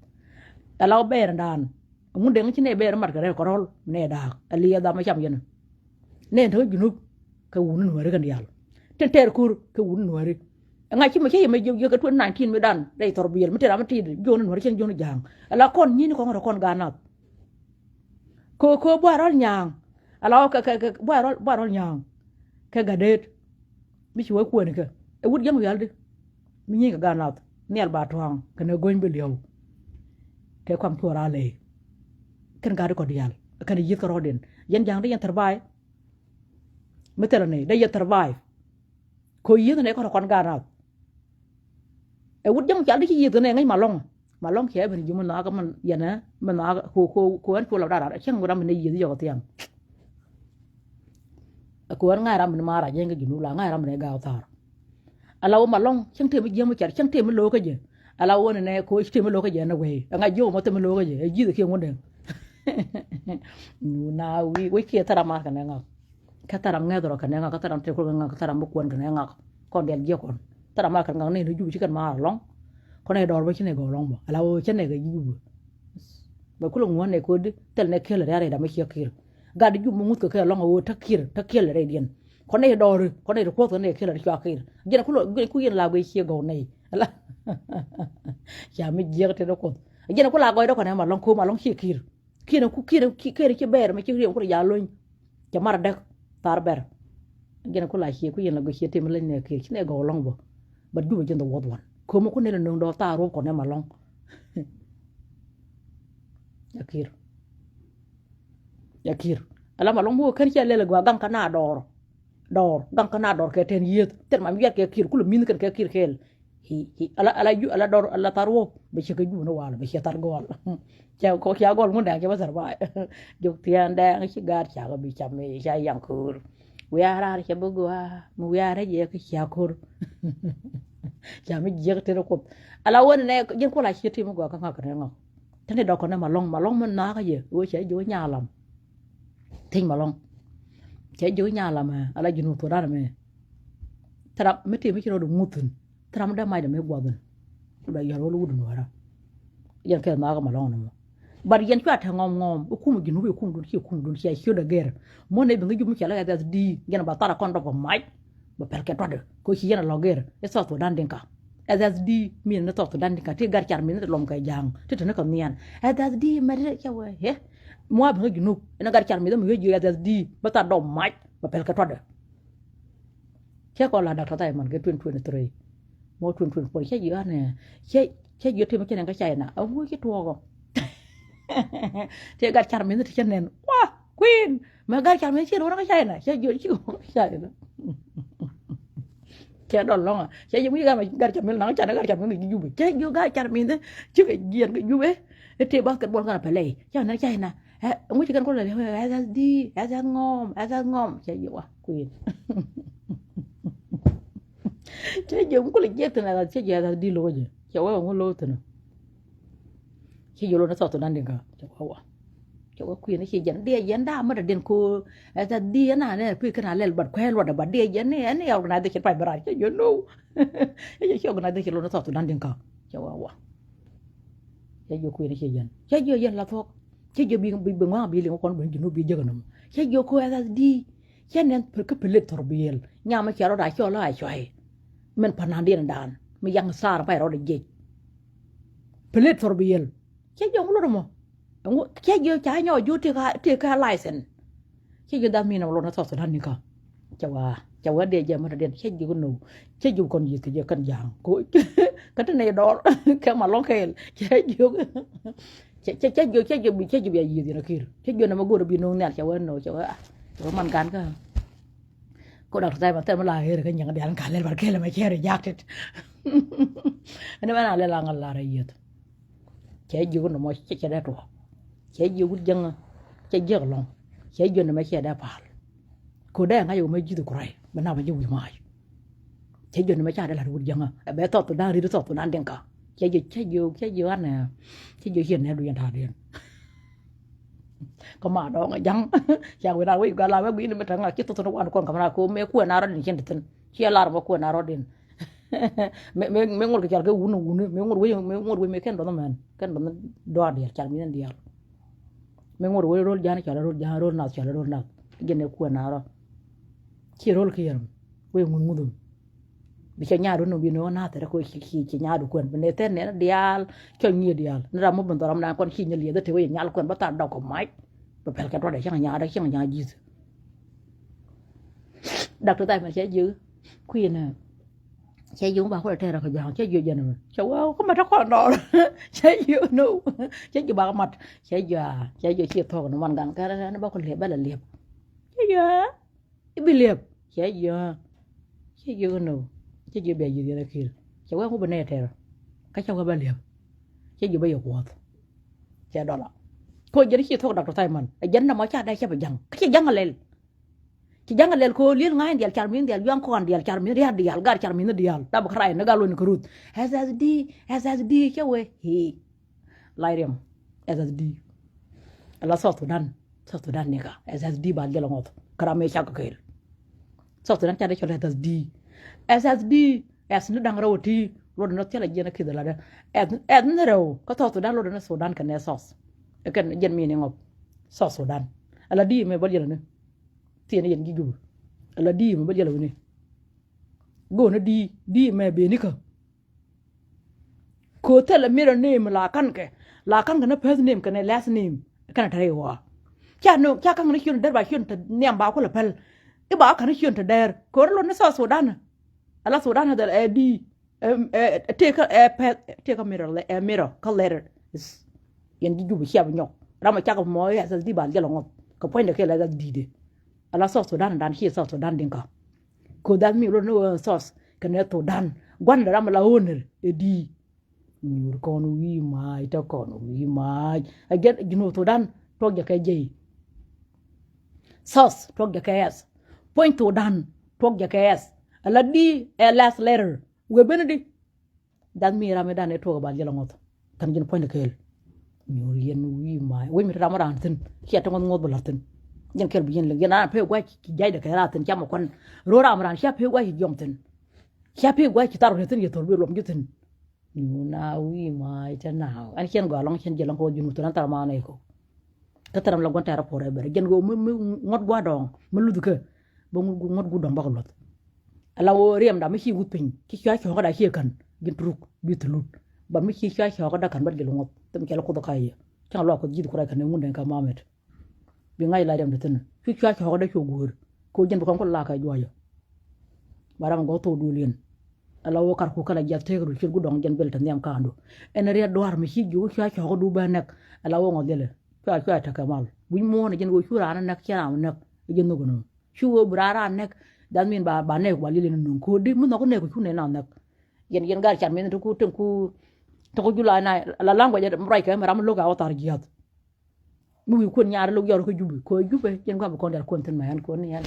ala ber dan mun de ngi ne ber mar gare ko rol ne da aliya da ma cham yen ne to ginu ka wunu no re kan yal ten ter kur ka wunu no re nga chi ma che me yo ka 19 me dan dai torbiyel me tera ma ti jonu no re chen jonu jang ala kon ni ko ngoro kon ga na ko bo rol nyang ala ka bo rol nyang ka gadet mi chi wa ko ni ka e wut jam yalde mi ni ka ganat nel ba twang ka ne goñ be lew ke kwam tora le kan ga ko dial kan yi ko roden yen jang de yen tarbay metela ne de yen tarbay ko yi ne ko kon ganat e wut jam yalde ci yi ne ngay malong ke ben jumu na ka man yana man na ko an ko la dara chen ngura me ne yi yo tiang ko an ngara me mara je nga junu la ngara me ga tar ala wo malong chen te me je mo char chen te me lo ka je ala wo ne ko te me lo ka je na we nga jo mo te me lo ka je ji de ke ngonde na we ke tara ma ka nga ka tara nga do ka nga ka tara te ko nga ka tara mo ko nga ko del je ko tara ma ka nga ne ju ci kan ma long ko ne dor ba ci ne go long ba ala wo ci ne ga ju ba ku lo ngone ko de tel ne kele re da ma ci kir ga de ju mo ngut ko ke long wo takir re dien ko ne dor ko ne ko to ne kele ci kir je ku lo ku yen la ba ci go ne ala ya mi je te do ko je ko la go do ko ne ma long ko ma long ci kir ki ber ma ci ri ko ya loñ ja mar de tar ber je ko la ci ku yen la go ci te ma lañ ne kir ci ne go long ba ju ba je ndo wod wan ko mo ko ne no do ta ro ko ne ma long yakir ala ma long mo kan ci le gwa gam kana dor gam kana dor ke ten yet ter ma mi ke kir kulu min kan ke kir kel hi ala ju ala dor ala tarwo be ci ke ju no wala be ci tar gol ci ko ci gol mo da ke ba sarba juk tian da ci gar ci ga bi cham me ci yang kur wi ara ke bu gwa mu wi ara je ke ci kur ya mi je te ko ala won ne jen ko la ci ti mo gwa kan ka ne ngo tane do ko ne ma long man na ka je wo che jo nya lam tin ma long che jo nya lam ala jinu to da me tara meti mi kiro do mutun tara ma da mai da me gwa ben ba ya ro lu du no ara yen ke na ka ma long no bar yen kwa ta ngom ku mu jinu ku mu dun ci ci da ger mo ne bi ngi ju mu ci la da di gen ba tara kon do ko mai ba perke to de ko ci yen lo ger e so to dan denka adas di mi na to dan denka ti gar char mi na lom kay jang ti to ne ko nian adas di ma de ya we he mo ba ngi nu na gar char mi da mu ye adas di ba ta do mai ba perke to de che ko la da ta man ke 2023 mo 2024 che yo ne che yo ti ma che nga chai na a mo ki to ko che gar char mi na ti chen nen wa queen ma gar char mi che ro na chai na che yo chi ko chai na che don long che yo mi ga ma gar char mi na cha na gar char mi ju che yo gar char mi de chu ke gien ke ju e te basketball ga pa le cha na chai na mu chi kan ko le as ngom che yo wa queen che yo ko le jet na che ya di lo je che wa ngo lo te na che yo lo na so to dan de ga che wa cho có quyền nó chỉ dẫn đi dẫn đa mà đến cô ta đi na này quý cái nào lên bật khoe luôn là bật đi dẫn này này ông này tôi chỉ phải bảo chứ you know cái chuyện này tôi chỉ luôn nó thọt tụi đến cả cho wow cái vô quyền nó chỉ dẫn cái vô dẫn là thôi cái vô bị ngoan bị liền con bị nó bị giờ nó cái vô cô ta đi cái nên cái pelet torbiel nhà mà kéo ra cho lại chơi mình phần nào đi đàn mình yang sar phải rồi để gì pelet torbiel cái vô luôn mà che yo cha nyo yu ti ka license che yo da mi na lo na so dan ni ka cha wa de je ma de che yu no che yu kon yi ke je kan yang ko cái này đó cái mà long khéo che vô che bị gì thì nó kia che vô nó mà gua bị nung nè cháu ơi nó cháu man can cái cô đọc tay mà tên mà lại cái những cái đàn lên vào kia là mày che rồi rejected nó mà lại là ngal la rồi che vô nó mới che đã rồi che vô dân che giật lòng che vô nó mới che đã phải cô đang ngay mới chỉ được rồi bên nào mà vô mai che vô nó mới che đã là được dân à bé tọt tụi đang đi tọt tụi đang đen cả che vô anh nè che vô hiện này đuôi anh thà điên có mà đó ngay dân chàng người nào với cái làm cái gì mà thằng nào chết tụi nó ăn con camera cô mấy cuốn nào đó đi trên tin chia làm một cuốn nào đó đi mấy ngồi cái cái uống mấy ngồi mấy cái đó mà cái đó đoa đi chàng mình đi mấy ngồi rồi giờ này rồi nào cái này cuốn nào đó chia rồi kia với ngồi ngồi bị cái nhà đó nó bị nó nát rồi coi khi nhà đó cuốn bên này tên này dial cho nhiều dial nó ra một bên đó làm con khi nhà liền đó thì với nhà cuốn bắt đầu đọc cái máy bapel cái đó để chẳng nhà gì đặt tay mà sẽ giữ khuyên nè sẽ dùng bao nhiêu rồi cái sẽ giữ giờ này cháu không mà nó còn đó sẽ giữ nụ sẽ giữ bao mặt sẽ giữ chia thọ nó man gan cái nó bao con liệp là liệp sẽ bị liệp sẽ giữ nụ sẽ giữ bè gì đó kia cháu không bên này thế rồi cái cháu không bên liệp sẽ giữ bây giờ quạt sẽ đó là cô jadi chia thọ đặt tay mình dân nó mới cha đây sẽ phải dằng cái dằng lên ci jangalel ko lil ngain dial charmin dial yang kon dial charmin riad dial gar charmin dial tab khray na galon ko rut ssd chewe hi lairem ssd ala Sudan ne ka ssd ba gelo ngot karame chak kel Sudan cha de chole ssd es nu dang rawti lo no tela jena kidala da ed ne raw ko Sudan lo na Sudan kan ne sos kan jen mi ne ngop Sudan ala di me bal jela ne tiene yen gigu la di ma bajala woni go na di me be ni ko tell mirror name la kan na first name kan last name kan tare wa cha kan na hyun dar ba hyun ta nem ba ko la pel e ba kan hyun ta der ko lo na Sudan ala Sudan hada di take a mirror call letter is yen gigu bi xia ba nyok rama cha ko mo ya sa di ba jala ngop ko point ke la di de ala Sudan dan hi Sudan dinka ko dan mi lo no sos kan to dan gwan ram la honor e di nyur kon wi mai ta kon wi mai again Sudan to ga ka jey sos to ga ka yes point to dan to ga ka yes ala di a last letter we benedi dan mi ram dan e to ba jela ngot kan jin point ka el nyur yen wi mai we mi ram ran tin hi ta ngot bo latinยังเคยบินเลยนะเพื่อว่าใจเด็กราตินจำมาคนรู้รามรันเชื่อเพื่อว่ายอมตินเชื่อเพื่อว่าจิตารเรื่องนี้ตัวรวมยุตินอยู่นาวิมาจะหนาวอันเช่นก่อนลองเช่นจะลองโคยูนุตัวนั้นตามมาในเขาก็ตามลองกันแต่ละพอได้แบบยันกูมึงงดว่าดองมันรู้ตัวแค่บ่งงดกูดองบ้ากันหมดเราเรียมดาไม่ขี้วุ้ดปิงขี้ช้าชอก็ได้เชี่ยกันยินปลุกบิดลุดบัดไม่ขี้ช้าชอก็ได้กันบัดเกลงดแต่ไม่แค่เราโคตรใครช่างเราคนยิดคนใดคนหนึ่งมุ่งเดินกับมาเม็ดbi ngay la dem de tan fi cha cha ko da ko goor ko jen ko la kay joyo baram go to du len ala wo kar ko kala jal tegru ci gudon jen bel tan yam kando en re doar mi ci ju cha cha ko du ba nak ala wo ngodele cha ta kamal buñ mo na jen go shurana nak ci ram nak jen no gono shu wo brara nak dan min ba ne wali len non ko di mun ko ne ko ne na nak yen gar chan min to ko jula na la langwa je ray ka maram lo ga watar jiyat mu ko ñaar lu yor ko jubbi ko jubbe jen ko ko dal kontan mayan ko ni yan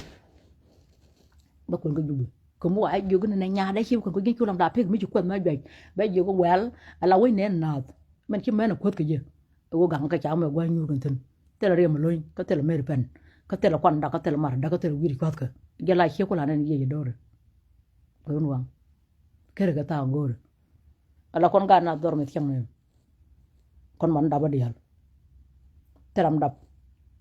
ba ko jubbi ko mu ay jogu na ñaar da ci ko gen ci lam da pek mi ci ko ma bay ba jogu wel ala way ne na man ci mena ko ke je wo gang ka cha ma gwa ñu kan tan tel rem loy ka tel mer pen ka tel kon da ka tel mar da ka tel wiri ko ka gela ci ko la na ye dore ko won wang kere ka ta ngor ala kon ga na dorme ci ngam kon man da ba dial teram dap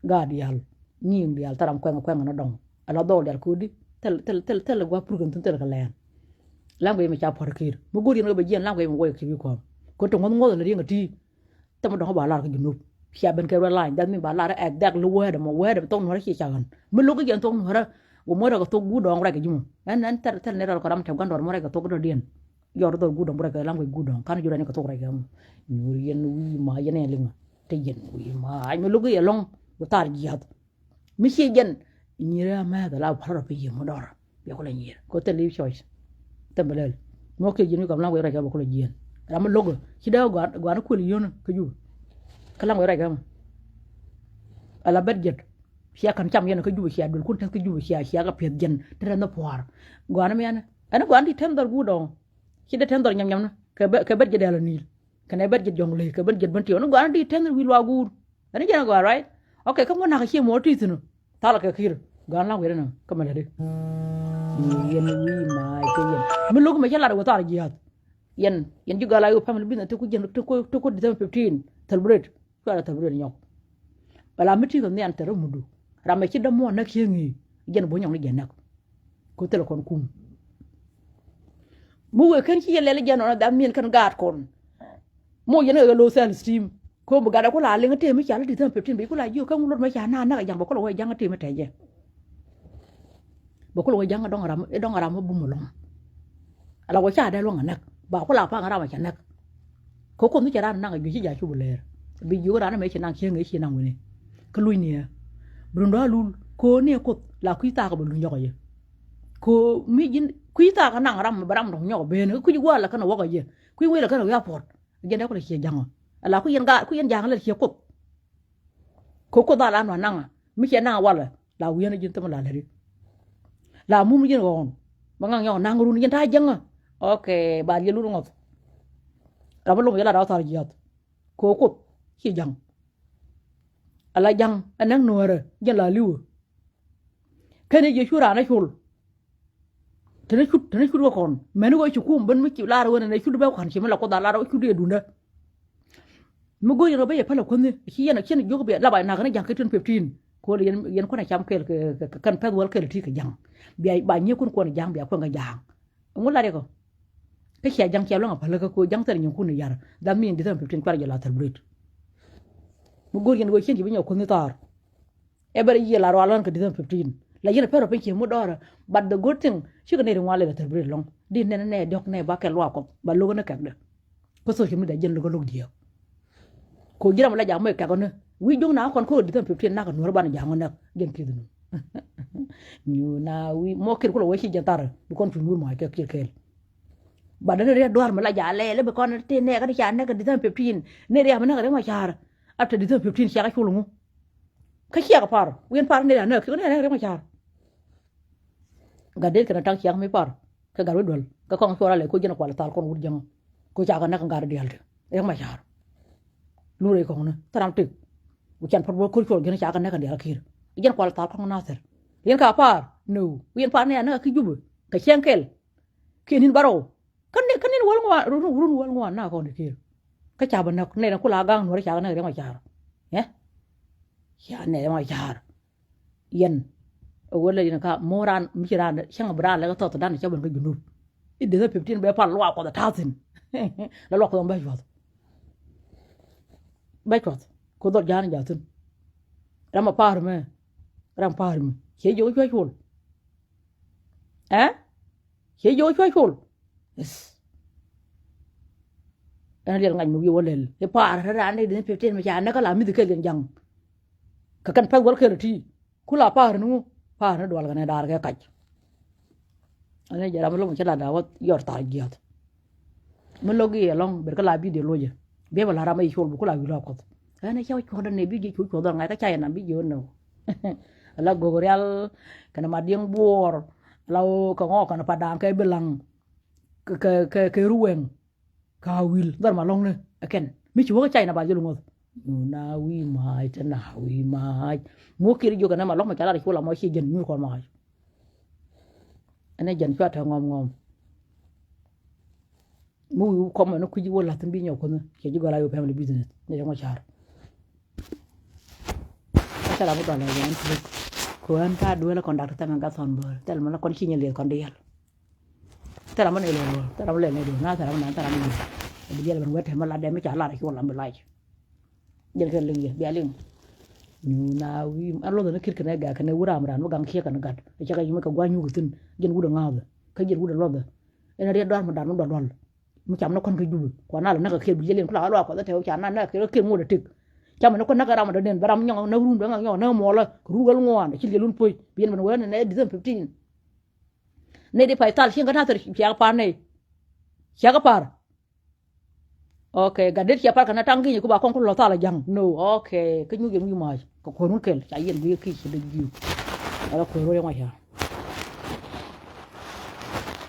ga dial ñing dial taram ko na dong ala do dial ko di tel gwa pour kan tel ka len langwe mi cha por kir mo godi no be jen langwe mo woy ki ko to ngon ngol la di ngati tama do ba la ka junub sia ben ke la dan mi ba la ek dak lu we de mo we de to no ra ki cha gan mo lu ko jen to no ra wo mo ra ko to gu dong ra ka jum nan tel ne ra ko ram ta gan dor mo ra ka to ko dien yor do gudon bura ka lam gudon kan jura ne ka to ra ga nyuri yen wi ma yen linga te yen wi ma ai me lugu yelong utar jihad mi shi yen nyira ma da la phara pe yimo dor be ko la nyira ko te live choice tambal mo ke jini kam lam ra ga ko la jien ram logo ci da gwa ko li yon ka ju kala ra ga ala budget sia kan cham yen ka ju sia dul kun tan ka ju sia ga pet jen tere na poar gwa na me ana gwa ndi tem dor gudon ci da tem dor nyam na ka budget ala nil kana budget jong le ka budget ban tiyo no gwa ndi tem wi wa gur ana jana gwa right okay kam na ka ci mo ti tinu tala ka kir gwa na we na kamala de yen wi ma ke yen mi lugu me jala wa tar jihad yen juga la yo family business to ko jen to ko December 15 celebrate ko ala celebrate nyok bala miti ko ne an tere mudu rame ci da mo nak yengi jen bo nyong ni jen nak ko tele kon kum mu we kan ci yele jen on da min kan gaat kon mo yen ga low self esteem ko bu gada ko la le ngate mi ci ala December 15 bi ko la yo kan lor ma ci na na jang bo ko lo jang te mi teje bo ko lo jang dong ram bu mo long ala ko cha da lo nganak ba ko la pa ngara ma cha nak ko ko mi ci ran na ga ju ci ja chu bu leer bi ju ran me ci nang ci ngi ci nang woni ka luy ne brundo lul ko ne ko la kuita ka bu nyogo ye ko mi jin kuita ka nang ram baram no nyogo be ne ku ji wala kana wogo ye ku wi la kana ya port je ne ko le ci jango ala ku yen jang la ci ko da la no nang mi ci na wala la wi ne jin tam la le la mu mi jin won ba ngang yo nang ru ni jin ta jang okay ba ye lu ngot ram lu ya la da tar jiyat ko ci jang ala jang anang nuara jala liu kene je shura na shul tene shud ko kon menu go chukum ban mi la ro ne shud ba kan shi mala ko da la ro shud e dunda mu go yero ba ye pala kon ne shi yana ken jogo be la ba na kan jang ka 15 ko yen ko na cham kel kan ped wal kel ti ka jang bi ba nye kun ko na jang bi ko nga jang mu la de ko ke shi jang ke lo nga pala ko jang tar nyin kun yar da mi ndi 15 kwar jala celebrate mu góor yen go chen bi ñew ko ni tar e bari yi la ro ka 15 la yena pero pe mu dora but the good thing shi ko ne ri wale la tar long di ne dok ne ba ke lo ko ba lo na ka de ko so mi da jen lo lo dio ko jiram la jam me ka ko ne wi jong na kon ko 15 na ka no ban jang na gen ki dum ñu na wi mo kir ko lo wi jantar bu kon fi nur mo ke kel ba da ne do ma la ja le be kon te ne ka di ja ne ka 15 ne ri ma na ka ma char after the 15 siya ka chulungu ka siya ka par wien par ne na ko ne ma char gadel kana tang siya mi par ka garu dol ka ko ngora le ko jina ko la tal kon wud jang ko ja ka na ka gar dialde e ma char lu re ko na taram tik bu chan par bo ko gena ja ka na ka dial kir jen ko la tal kon na ter yen ka par no wien par ne na ka jubu ka chenkel kenin baro kan ne wal ngwa run wal ngwa na ko ne kir ka cha ban nak ne na kula gang no cha na re ma char ya ne ma char yen wala yin ka moran mi ran shang bra la to to dan cha ban ka gunu ide da 15 be par lo ko da tatin la lo ko ba jot ko do jan ja tun ram par me che jo choi chul che jo choi chul ana liel ngany mu wi wolel e par ran ne 15 ma cha na ka la mi de ke len jang ka kan pa wal ke ti kula par nu par na dol ga ne dar ga kaj ana jara mo lo cha la da wa yor ta giat mo lo gi long ber ka la bi de loje be wala ra mai chol bu kula wi lo ko ana cha ko da ne bi ji ko da ngai ka cha na bi jo no ala gogorial kana ma dieng bor lau ka ngo kana padang ke belang ke ruweng ka wil dar ma long ne aken mi chu ka chai na ba jelu ngot na wi mai ta na wi mai mo kiri jo kana ma long ma cha la chu la mo chi jen mi ko ma ane jen fa ta ngom mu ko ma no ku ji wala tan bi nyaw ko ne ke ji gala yo family business ne ma char ta la bo ta la yan ko an ta do la kon dak ta nga son bo tel ma la kon chi nyel kon de yal tara ma ne lo tara ma le ne do na tara ma tara ma bi jel ban wete ma la de mi cha la ki wala mi lai jel ken lingi bi aling ñu na wi an lo na kir ken ga ken wura am ran gang ki kan gad e cha ga yima ka gwa ñu gutin gen wuda ngaaw ka jel wuda lo da ena re do ma dan do mu cham no kon ke jubu ko na la na ka kel bi jelen kula lo ko da te o chana na ke kel mo de tik cham no kon na ka ram da den baram nyong na run nga nyong na mo la rugal ngwan ci gelun poy bien man wona na 15 ne de pay tal hinga natar ya par ne ya par okay gadet ya par kana tangi ni ko ba kon ko lo tala jang no okay ke nyu ge mu ma ko nun kel cha yen bi ki ci de jiu ala ko ro ma ya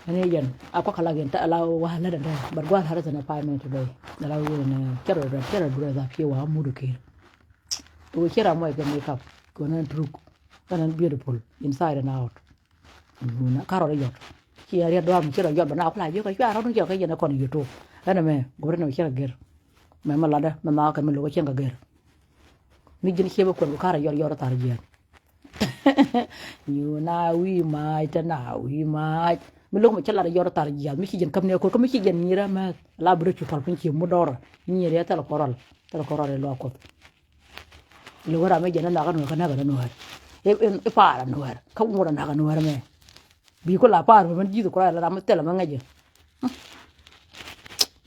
ane yen ako kala gen ta ala wa la da bar gwa har ta na pa me today ala wo na kero da fi wa mu do ke to kira mo ga make up ko nan truk kana beautiful inside and out na karo yo ki ari do am kira yo na ko la yo ka ya ro yo ka yen ko ni youtube ana me gore no kira ger me ma la da me ma ka me lo ko chen ga ger mi jini chebe ko kara yo tar jian you na wi mai ta na wi mai mi lo mo chala yo tar jian mi ci jen kam ne ko mi ci jen ni ra ma la bro ci fal pin ci mu dor ni re ta la koral lo ko lo wara me jen na ga no kana ga no har e para no har ka mo na ga no har me bi ko la par man ji ko la ma tela ma ngaje